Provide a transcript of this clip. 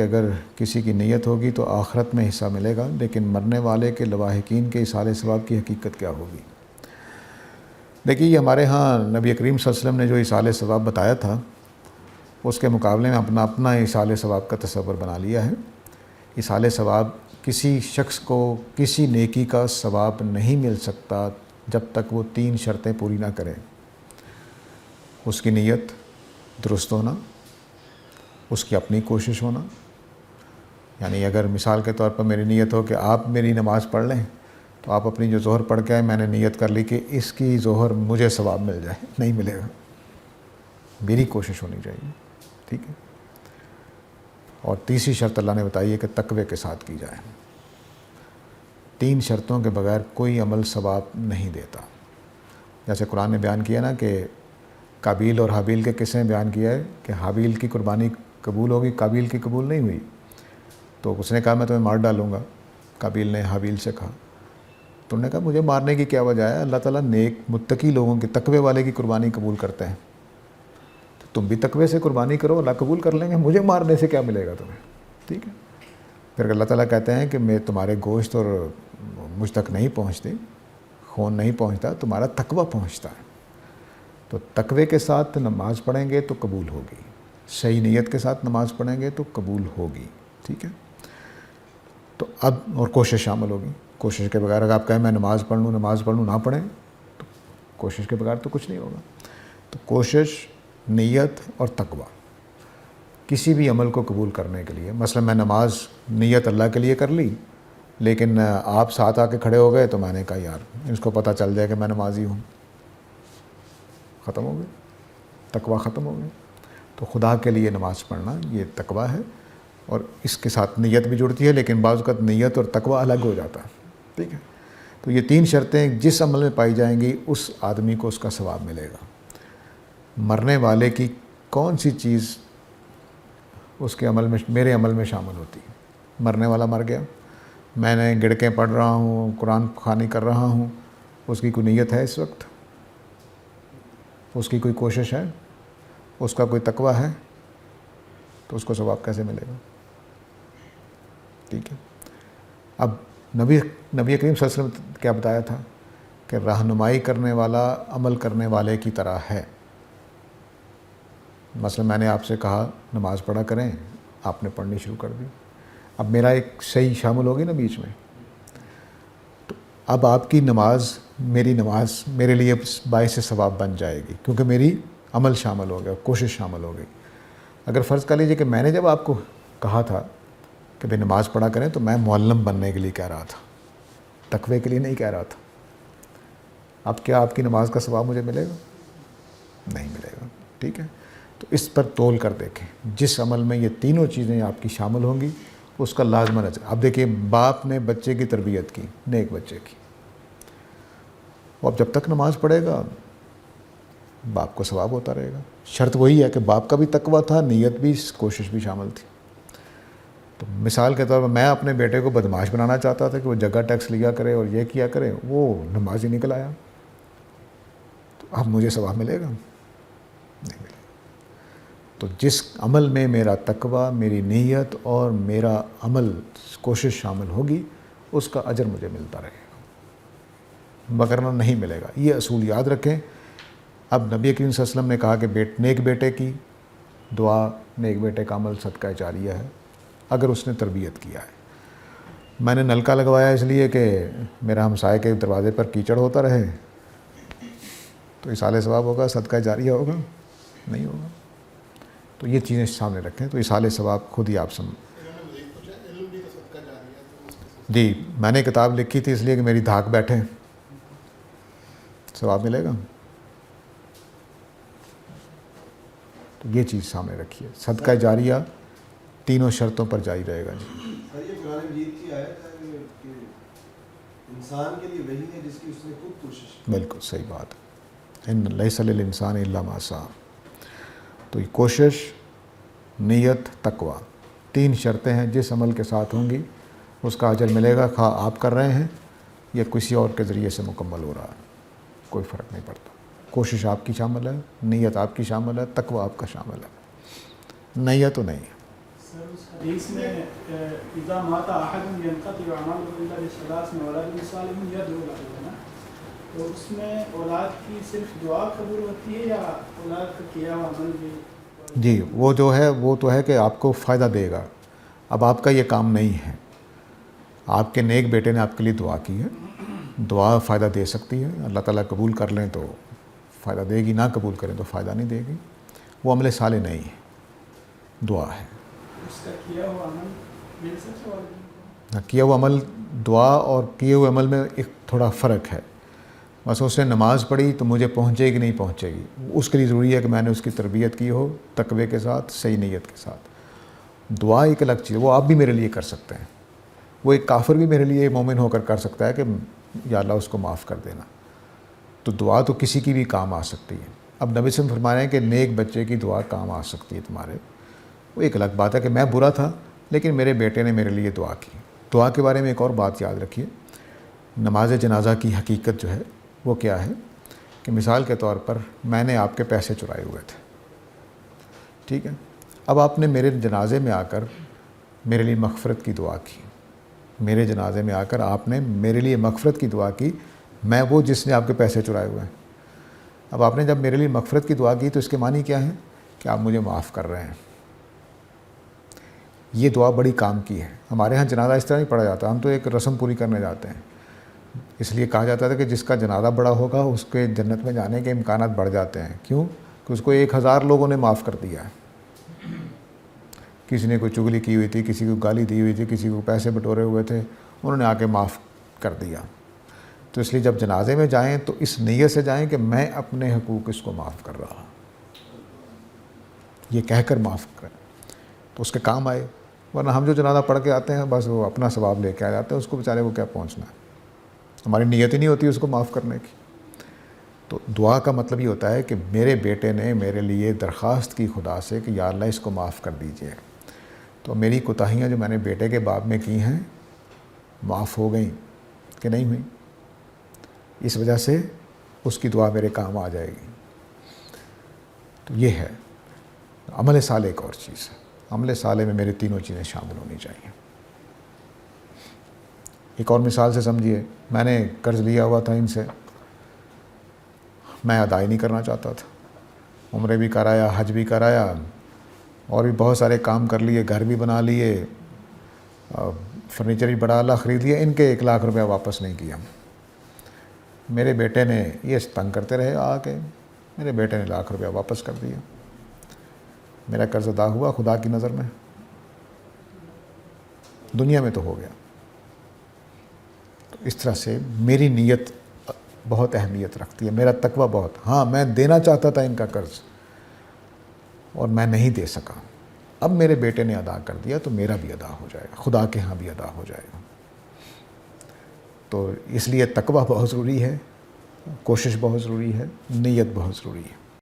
اگر کسی کی نیت ہوگی تو آخرت میں حصہ ملے گا، لیکن مرنے والے کے لواحقین کے ایصال ثواب کی حقیقت کیا ہوگی؟ دیکھیے، یہ ہمارے ہاں نبی کریم صلی اللہ علیہ وسلم نے جو ایصال ثواب بتایا تھا اس کے مقابلے میں اپنا ایصال ثواب کا تصور بنا لیا ہے۔ ایصال ثواب کسی شخص کو کسی نیکی کا ثواب نہیں مل سکتا جب تک وہ 3 شرطیں پوری نہ کرے۔ اس کی نیت درست ہونا، اس کی اپنی کوشش ہونا، یعنی اگر مثال کے طور پر میری نیت ہو کہ آپ میری نماز پڑھ لیں، تو آپ اپنی جو ظہر پڑھ کے آئے، میں نے نیت کر لی کہ اس کی ظہر مجھے ثواب مل جائے، نہیں ملے گا، میری کوشش ہونی چاہیے، ٹھیک ہے۔ اور تیسری شرط اللہ نے بتائی ہے کہ تقوی کے ساتھ کی جائے۔ 3 شرطوں کے بغیر کوئی عمل ثواب نہیں دیتا۔ جیسے قرآن نے بیان کیا نا کہ قابیل اور حابیل کے قصے بیان کیا ہے کہ حابیل کی قربانی قبول ہوگی، قابیل کی قبول نہیں ہوئی، تو اس نے کہا میں تمہیں مار ڈالوں گا۔ قابیل نے حابیل سے کہا، تو انہوں نے کہا مجھے مارنے کی کیا وجہ ہے، اللہ تعالیٰ نیک متقی لوگوں کی، تقوی والے کی قربانی قبول کرتے ہیں، تو تم بھی تقوی سے قربانی کرو، اللہ قبول کر لیں گے، مجھے مارنے سے کیا ملے گا تمہیں، ٹھیک ہے۔ پھر اللہ تعالیٰ کہتے ہیں کہ میں تمہارے گوشت اور مجھ تک نہیں پہنچتے، خون نہیں پہنچتا، تمہارا تقوی پہنچتا ہے۔ تو تقوی کے ساتھ نماز پڑھیں گے تو قبول ہوگی، صحیح نیت کے ساتھ نماز پڑھیں گے تو قبول ہوگی، ٹھیک ہے۔ تو اب اور کوشش شامل ہوگی۔ کوشش کے بغیر اگر آپ کہیں میں نماز پڑھ لوں نہ پڑھیں، تو کوشش کے بغیر تو کچھ نہیں ہوگا۔ تو کوشش، نیت اور تقوی کسی بھی عمل کو قبول کرنے کے لیے، مثلا میں نماز نیت اللہ کے لیے کر لی، لیکن آپ ساتھ آ کے کھڑے ہو گئے تو میں نے کہا یار اس کو پتہ چل جائے کہ میں نمازی ہوں، ختم ہو گئی، تقوی ختم ہو گئی۔ تو خدا کے لیے نماز پڑھنا یہ تقوی ہے، اور اس کے ساتھ نیت بھی جڑتی ہے، لیکن بعض اوقات نیت اور تقوی الگ ہو جاتا ہے، ٹھیک ہے۔ تو یہ 3 شرطیں جس عمل میں پائی جائیں گی اس آدمی کو اس کا ثواب ملے گا۔ مرنے والے کی کون سی چیز اس کے عمل میں، میرے عمل میں شامل ہوتی ہے؟ مرنے والا مر گیا، میں نے گڑکیں پڑھ رہا ہوں، قرآن خوانی کر رہا ہوں، اس کی کوئی نیت ہے اس وقت؟ اس کی کوئی کوشش ہے؟ اس کا کوئی تقوی ہے؟ تو اس کو ثواب کیسے ملے گا؟ ٹھیک ہے۔ اب نبی کریم صلی اللہ علیہ وسلم کیا بتایا تھا کہ رہنمائی کرنے والا عمل کرنے والے کی طرح ہے۔ مثلا میں نے آپ سے کہا نماز پڑھا کریں، آپ نے پڑھنی شروع کر دی، اب میرا ایک صحیح شامل ہوگی نا بیچ میں، تو اب آپ کی نماز، میری نماز میرے لیے باعث ثواب بن جائے گی، کیونکہ میری عمل شامل ہو گیا، کوشش شامل ہو گئی۔ اگر فرض کر لیجیے کہ میں نے جب آپ کو کہا تھا کہ بھئی نماز پڑھا کریں، تو میں معلم بننے کے لیے کہہ رہا تھا، تقوی کے لیے نہیں کہہ رہا تھا، اب کیا آپ کی نماز کا ثواب مجھے ملے گا؟ نہیں ملے گا، ٹھیک ہے۔ تو اس پر تول کر دیکھیں، جس عمل میں یہ تینوں چیزیں آپ کی شامل ہوں گی اس کا لازماً اجر۔ اب دیکھیے، باپ نے بچے کی تربیت کی، نیک بچے کی، وہ اب جب تک نماز پڑھے گا باپ کو ثواب ہوتا رہے گا۔ شرط وہی ہے کہ باپ کا بھی تقوی تھا، نیت بھی، کوشش بھی شامل تھی۔ تو مثال کے طور پر میں اپنے بیٹے کو بدماش بنانا چاہتا تھا کہ وہ جگہ ٹیکس لیا کرے اور یہ کیا کرے، وہ نماز ہی نکل آیا، تو اب مجھے ثواب ملے گا؟ نہیں ملے گا۔ تو جس عمل میں میرا تقوی، میری نیت اور میرا عمل، کوشش شامل ہوگی، اس کا اجر مجھے ملتا رہے گا، وگرنہ نہیں ملے گا۔ یہ اصول یاد رکھیں۔ اب نبی کریم صلی اللہ علیہ وسلم نے کہا کہ نیک بیٹے کی دعا، نیک بیٹے کا عمل صدقہ جاریہ ہے اگر اس نے تربیت کیا ہے۔ میں نے نلکا لگوایا اس لیے کہ میرا ہمسائے کے دروازے پر کیچڑ ہوتا رہے، تو ایصال ثواب ہوگا، صدقہ جاریہ ہوگا؟ نہیں ہوگا۔ تو یہ چیزیں سامنے رکھیں، تو ایصال ثواب خود ہی آپ جی، میں نے کتاب لکھی تھی اس لیے کہ میری دھاک بیٹھے، ثواب ملے گا؟ تو یہ چیز سامنے رکھیے، صدقہ جاریہ تینوں شرطوں پر جاری رہے گا۔ جی، یہ قرآن مجید کی آیت ہے کہ انسان کے لیے وہی ہے جس کی اس نے خود کوشش کی۔ بالکل صحیح بات ہے، ان لیس للانسان الا ما سعی۔ تو یہ کوشش، نیت، تقوی، 3 شرطیں ہیں، جس عمل کے ساتھ ہوں گی اس کا اجر ملے گا، خواہ آپ کر رہے ہیں یا کسی اور کے ذریعے سے مکمل ہو رہا ہے، کوئی فرق نہیں پڑتا۔ کوشش آپ کی شامل ہے، نیت آپ کی شامل ہے، تقوی آپ کا شامل ہے، نیت تو نہیں ہے۔ سر اس کا حدیث میں اذا مات احد ينقطع عمله الا بثلاث من ولد صالح يدعو له ہے نا، تو اس میں اولاد کی صرف دعا قبول ہوتی ہے یا اولاد کا کیا ہوا عمل بھی؟ جی وہ جو ہے وہ تو ہے کہ آپ کو فائدہ دے گا. اب آپ کا یہ کام نہیں ہے. آپ کے نیک بیٹے نے آپ کے لیے دعا کی ہے، دعا فائدہ دے سکتی ہے. اللہ تعالیٰ قبول کر لیں تو فائدہ دے گی، نہ قبول کریں تو فائدہ نہیں دے گی. وہ عمل صالح نہیں ہے، دعا ہے. اس کا کیا ہوا عمل مل سکتا ہے؟ کیا ہوا عمل، دعا اور کیے ہوئے عمل میں ایک تھوڑا فرق ہے. بس اس نے نماز پڑھی تو مجھے پہنچے گی نہیں پہنچے گی، اس کے لیے ضروری ہے کہ میں نے اس کی تربیت کی ہو تقوی کے ساتھ، صحیح نیت کے ساتھ. دعا ایک الگ چیز، وہ آپ بھی میرے لیے کر سکتے ہیں. وہ ایک کافر بھی میرے لیے مومن ہو کر سکتا ہے کہ یا اللہ اس کو معاف کر دینا. تو دعا تو کسی کی بھی کام آ سکتی ہے. اب نبی صلی اللہ علیہ وسلم فرما رہے ہیں کہ نیک بچے کی دعا کام آ سکتی ہے تمہارے. وہ ایک الگ بات ہے کہ میں برا تھا لیکن میرے بیٹے نے میرے لیے دعا کی. دعا کے بارے میں ایک اور بات یاد رکھیے، نماز جنازہ کی حقیقت جو ہے وہ کیا ہے کہ مثال کے طور پر میں نے آپ کے پیسے چرائے ہوئے تھے، ٹھیک ہے. اب آپ نے میرے جنازے میں آ کر میرے لیے مغفرت کی دعا کی. میرے جنازے میں آ کر آپ نے میرے لیے مغفرت کی دعا کی. میں وہ جس نے آپ کے پیسے چرائے ہوئے ہیں. اب آپ نے جب میرے لیے مغفرت کی دعا کی تو اس کے معنی کیا ہے کہ آپ مجھے معاف کر رہے ہیں. یہ دعا بڑی کام کی ہے. ہمارے ہاں جنازہ اس طرح نہیں پڑھا جاتا، ہم تو ایک رسم پوری کرنے جاتے ہیں. اس لیے کہا جاتا تھا کہ جس کا جنازہ بڑا ہوگا اس کے جنت میں جانے کے امکانات بڑھ جاتے ہیں. کیوں؟ کہ اس کو 1000 لوگوں نے معاف کر دیا ہے. کسی نے کوئی چغلی کی ہوئی تھی، کسی کو گالی دی ہوئی تھی، کسی کو پیسے بٹورے ہوئے تھے، انہوں نے آ کے معاف کر دیا. تو اس لیے جب جنازے میں جائیں تو اس نیت سے جائیں کہ میں اپنے حقوق اس کو معاف کر رہا ہوں، یہ کہہ کر معاف کریں تو اس کے کام آئے. ورنہ ہم جو جنازہ پڑھ کے آتے ہیں بس وہ اپنا ثواب لے کے آ جاتے ہیں، اس کو بیچارے کو کیا پہنچنا ہے. ہماری نیت ہی نہیں ہوتی اس کو معاف کرنے کی. تو دعا کا مطلب یہ ہوتا ہے کہ میرے بیٹے نے میرے لیے درخواست کی خدا سے کہ یا اللہ اس کو معاف کر دیجئے. تو میری کوتاہیاں جو میں نے بیٹے کے باب میں کی ہیں معاف ہو گئیں کہ نہیں ہوئیں. اس وجہ سے اس کی دعا میرے کام آ جائے گی. تو یہ ہے عمل صالح. ایک اور چیز ہے، عمل صالح میں میرے تینوں چیزیں شامل ہونی چاہیے. ایک اور مثال سے سمجھیے، میں نے قرض لیا ہوا تھا ان سے، میں ادائی نہیں کرنا چاہتا تھا. عمرے بھی کرایا، حج بھی کرایا، اور بھی بہت سارے کام کر لیے، گھر بھی بنا لیے، فرنیچر بھی بڑا اعلیٰ خرید لیا. ان کے 1,00,000 روپیہ واپس نہیں کیا. میرے بیٹے نے یہ تنگ کرتے رہے آ کے، میرے بیٹے نے 1,00,000 روپیہ واپس کر دیا. میرا قرض ادا ہوا خدا کی نظر میں، دنیا میں تو ہو گیا. تو اس طرح سے میری نیت بہت اہمیت رکھتی ہے، میرا تقوی بہت. ہاں میں دینا چاہتا تھا ان کا قرض اور میں نہیں دے سکا. اب میرے بیٹے نے ادا کر دیا تو میرا بھی ادا ہو جائے گا، خدا کے ہاں بھی ادا ہو جائے گا. تو اس لیے تقوی بہت ضروری ہے، کوشش بہت ضروری ہے، نیت بہت ضروری ہے.